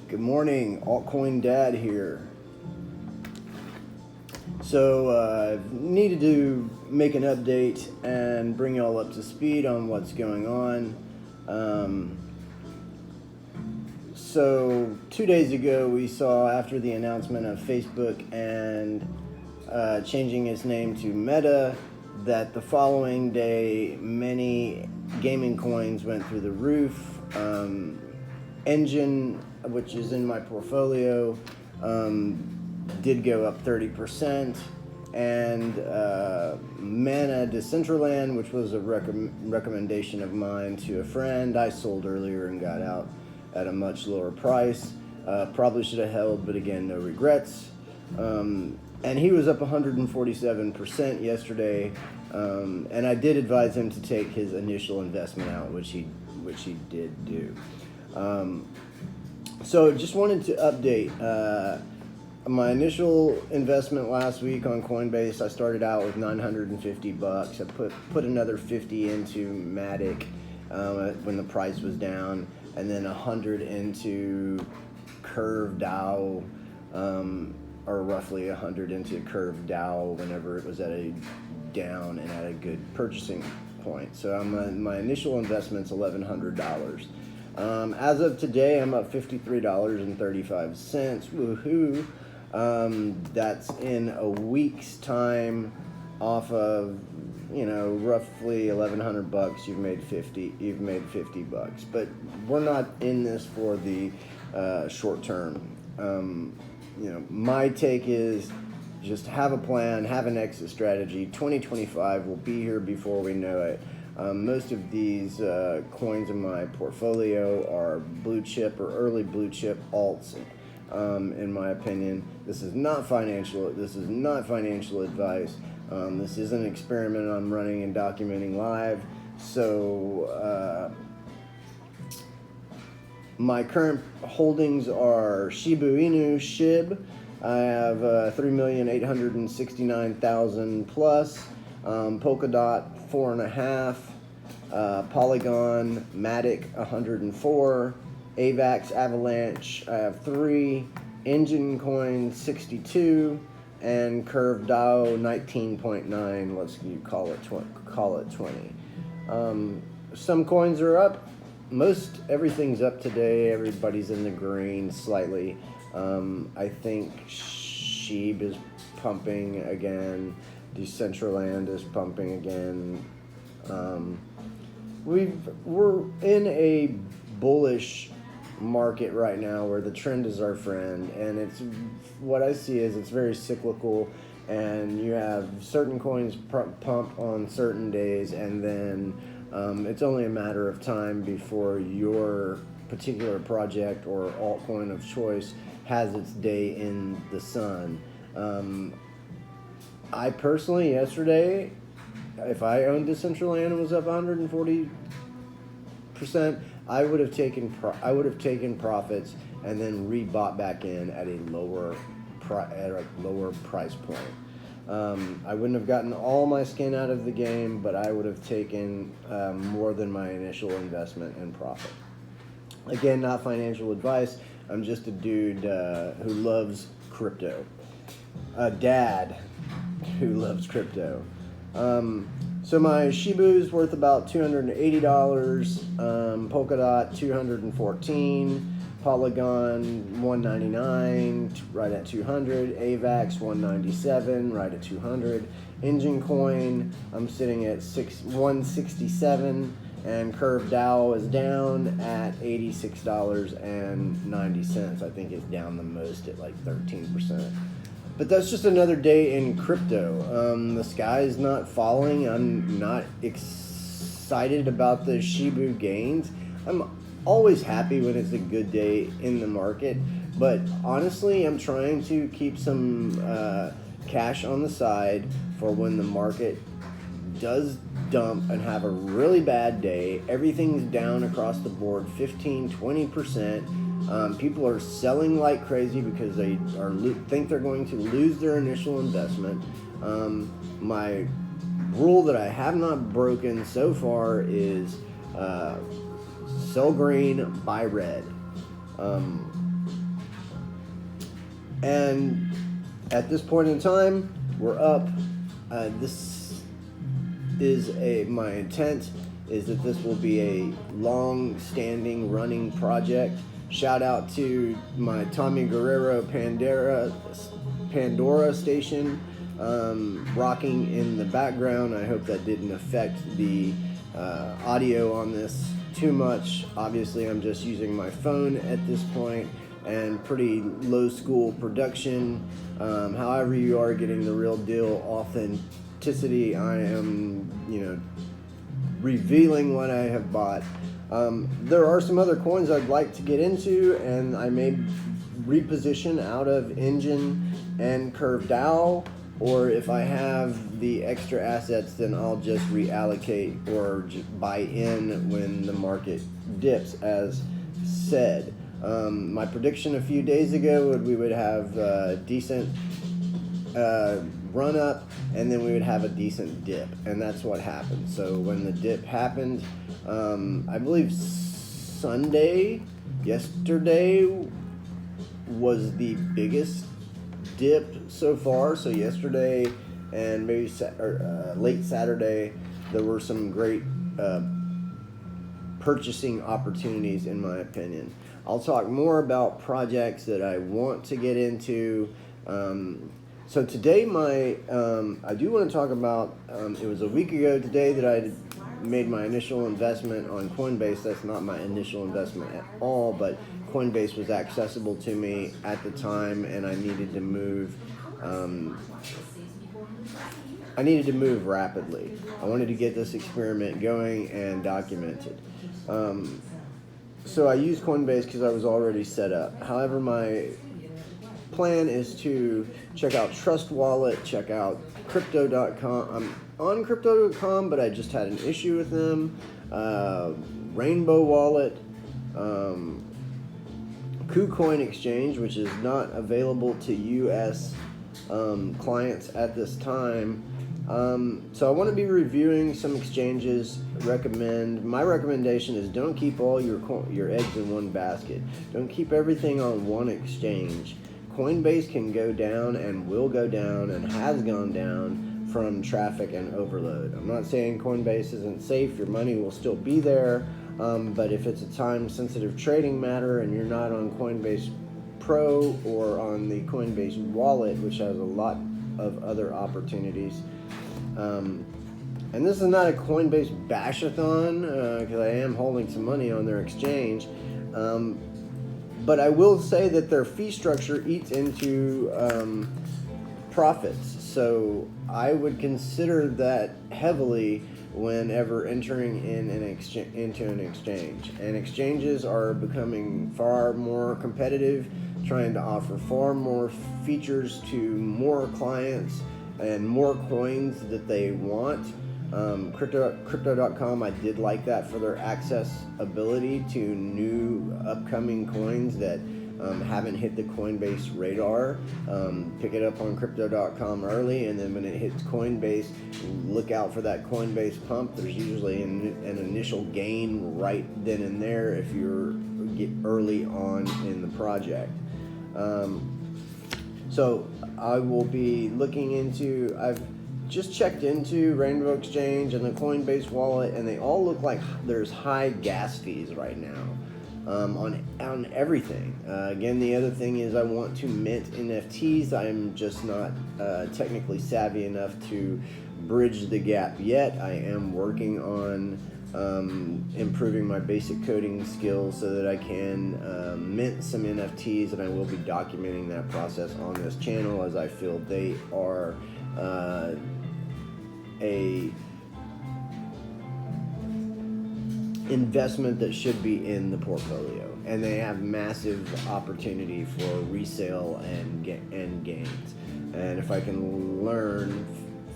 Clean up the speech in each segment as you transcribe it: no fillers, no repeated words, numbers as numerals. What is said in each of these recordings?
Good morning, Altcoin Dad here. So needed to make an update and bring y'all up to speed on what's going on. So 2 days ago we saw, after the announcement of Facebook and changing its name to Meta, that the following day many gaming coins went through the roof. Engine, which is in my portfolio, did go up 30%, and Mana Decentraland, which was a recommendation of mine to a friend, I sold earlier and got out at a much lower price. Probably should have held, but again, no regrets. And he was up 147% yesterday, and I did advise him to take his initial investment out, which he did do. So just wanted to update my initial investment last week on Coinbase. I started out with $950. I put another 50 into Matic when the price was down, and then 100 into Curve DAO, or roughly 100 into Curve DAO whenever it was at a down and at a good purchasing point. So my initial investment's $1,100. As of today, I'm up $53.35. Woohoo! That's in a week's time. Off of, roughly $1,100. You've made $50. But we're not in this for the short term. My take is just have a plan, have an exit strategy. 2025 will be here before we know it. Most of these coins in my portfolio are blue chip or early blue chip alts. In my opinion, this is not financial advice. This is an experiment I'm running and documenting live. So my current holdings are Shiba Inu, SHIB. I have 3,869,000 plus. Polkadot 4.5, Polygon, Matic 104, AVAX, Avalanche I have 3, Engine Coin 62, and Curve DAO 19.9. Let's call it 20. Some coins are up. Most everything's up today. Everybody's in the green slightly. I think SHIB is pumping again. Decentraland is pumping again. We're in a bullish market right now where the trend is our friend, and it's what I see is it's very cyclical, and you have certain coins pump on certain days, and then it's only a matter of time before your particular project or altcoin of choice has its day in the sun. I personally, yesterday, if I owned Decentraland and was up 140%, I would have taken profits and then rebought back in at a lower price point. I wouldn't have gotten all my skin out of the game, but I would have taken more than my initial investment in profit. Again, not financial advice. I'm just a dude who loves crypto. A dad who loves crypto. So my Shibu's worth about $280, Polkadot $214, Polygon $199, right at $200, AVAX $197, right at $200, Engine Coin I'm sitting at $167, and Curve DAO is down at $86.90. I think it's down the most at like 13%. But that's just another day in crypto. The sky is not falling. I'm not excited about the Shibu gains. I'm always happy when it's a good day in the market. But honestly, I'm trying to keep some cash on the side for when the market does dump and have a really bad day. Everything's down across the board, 15-20%. People are selling like crazy because they think they're going to lose their initial investment. My rule that I have not broken so far is sell green, buy red. And at this point in time, we're up. This is my intent is that this will be a long-standing running project. Shout out to my Tommy Guerrero Pandora station rocking in the background. I hope that didn't affect the audio on this too much. Obviously, I'm just using my phone at this point and pretty low school production. However you are getting the real deal authenticity, I am, revealing what I have bought. There are some other coins I'd like to get into, and I may reposition out of Engine and Curve DAO, or if I have the extra assets, then I'll just reallocate or buy in when the market dips, as said. My prediction a few days ago we would have a decent run up, and then we would have a decent dip, and that's what happened. So when the dip happened, I believe yesterday was the biggest dip so far. So yesterday and maybe late Saturday, there were some great purchasing opportunities, in my opinion. I'll talk more about projects that I want to get into. So today, I do want to talk about, it was a week ago today that I made my initial investment on Coinbase. That's not my initial investment at all, but Coinbase was accessible to me at the time, and I needed to move. Rapidly. I wanted to get this experiment going and documented. So I used Coinbase because I was already set up. However, my plan is to check out Trust Wallet, check out Crypto.com. I'm on Crypto.com, but I just had an issue with them. Rainbow Wallet, KuCoin Exchange, which is not available to U.S. clients at this time. So I want to be reviewing some exchanges. My recommendation is don't keep all your eggs in one basket. Don't keep everything on one exchange. Coinbase can go down and will go down and has gone down from traffic and overload. I'm not saying Coinbase isn't safe. Your money will still be there. But if it's a time-sensitive trading matter and you're not on Coinbase Pro or on the Coinbase wallet, which has a lot of other opportunities. And this is not a Coinbase bash-a-thon, because I am holding some money on their exchange. But I will say that their fee structure eats into profits. So I would consider that heavily whenever entering into an exchange. And exchanges are becoming far more competitive, trying to offer far more features to more clients and more coins that they want. Crypto.com, I did like that for their accessibility to new upcoming coins that haven't hit the Coinbase radar. Pick it up on Crypto.com early, and then when it hits Coinbase, look out for that Coinbase pump. There's usually an initial gain right then and there if you're early on in the project. So I will be looking into, I've just checked into Rainbow Exchange and the Coinbase wallet, and they all look like there's high gas fees right now on everything. Again, the other thing is I want to mint NFTs. I'm just not technically savvy enough to bridge the gap yet. I am working on improving my basic coding skills so that I can mint some NFTs, and I will be documenting that process on this channel, as I feel they are a investment that should be in the portfolio, and they have massive opportunity for resale and gains. And if I can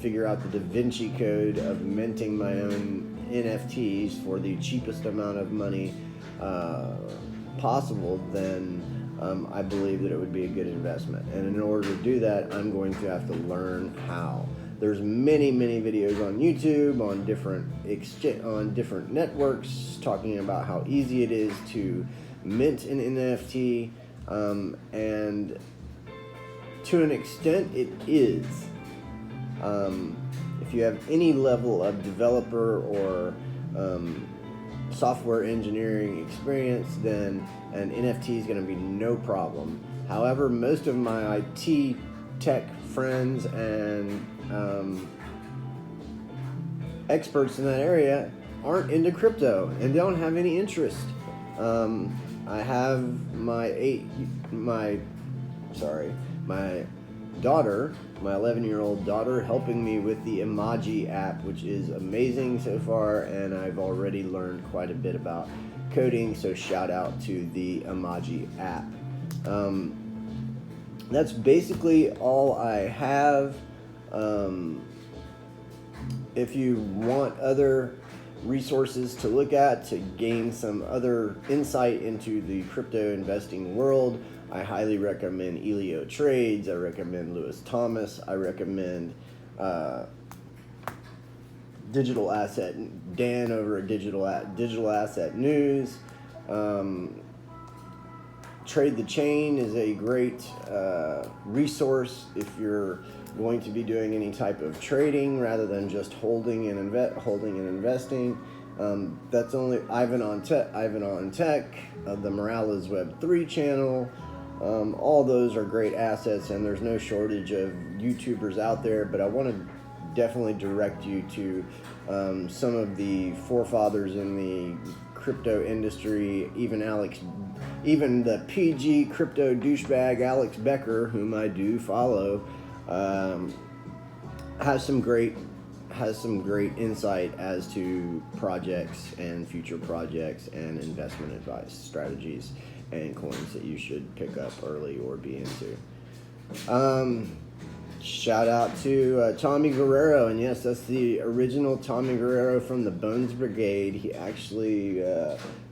figure out the Da Vinci Code of minting my own NFTs for the cheapest amount of money possible, then I believe that it would be a good investment. And in order to do that, I'm going to have to learn how. There's many videos on YouTube, on different networks, talking about how easy it is to mint an NFT, and to an extent, it is. If you have any level of developer or software engineering experience, then an NFT is going to be no problem. However, most of my IT tech friends and experts in that area aren't into crypto and don't have any interest. I have my daughter, my 11-year-old daughter, helping me with the Emoji App, which is amazing so far, and I've already learned quite a bit about coding, so shout out to the Emoji App. That's basically all I have. If you want other resources to look at to gain some other insight into the crypto investing world, I highly recommend Elio Trades. I recommend Lewis Thomas. I recommend Digital Asset Dan over at Digital Asset News. Trade the Chain is a great resource if you're going to be doing any type of trading rather than just holding and investing. That's only Ivan on Tech, the Morales Web3 channel. All those are great assets, and there's no shortage of YouTubers out there, but I want to definitely direct you to some of the forefathers in the crypto industry, even the PG crypto douchebag Alex Becker, whom I do follow, has some great insight as to projects and future projects and investment advice, strategies, and coins that you should pick up early or be into. Shout out to Tommy Guerrero, and yes, that's the original Tommy Guerrero from the Bones Brigade. He actually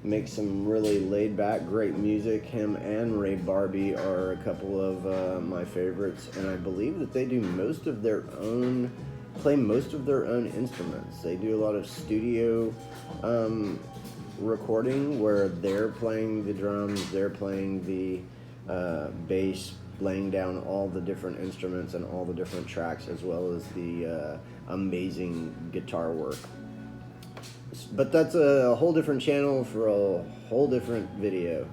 makes some really laid-back, great music. Him and Ray Barbie are a couple of my favorites, and I believe that they do play most of their own instruments. They do a lot of studio recording where they're playing the drums, they're playing the bass, laying down all the different instruments and all the different tracks, as well as the amazing guitar work. But that's a whole different channel for a whole different video.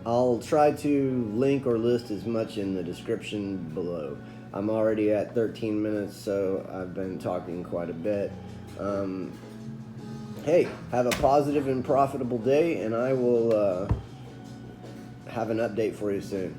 I'll try to link or list as much in the description below. I'm already at 13 minutes, so I've been talking quite a bit. Hey, have a positive and profitable day, and I will have an update for you soon.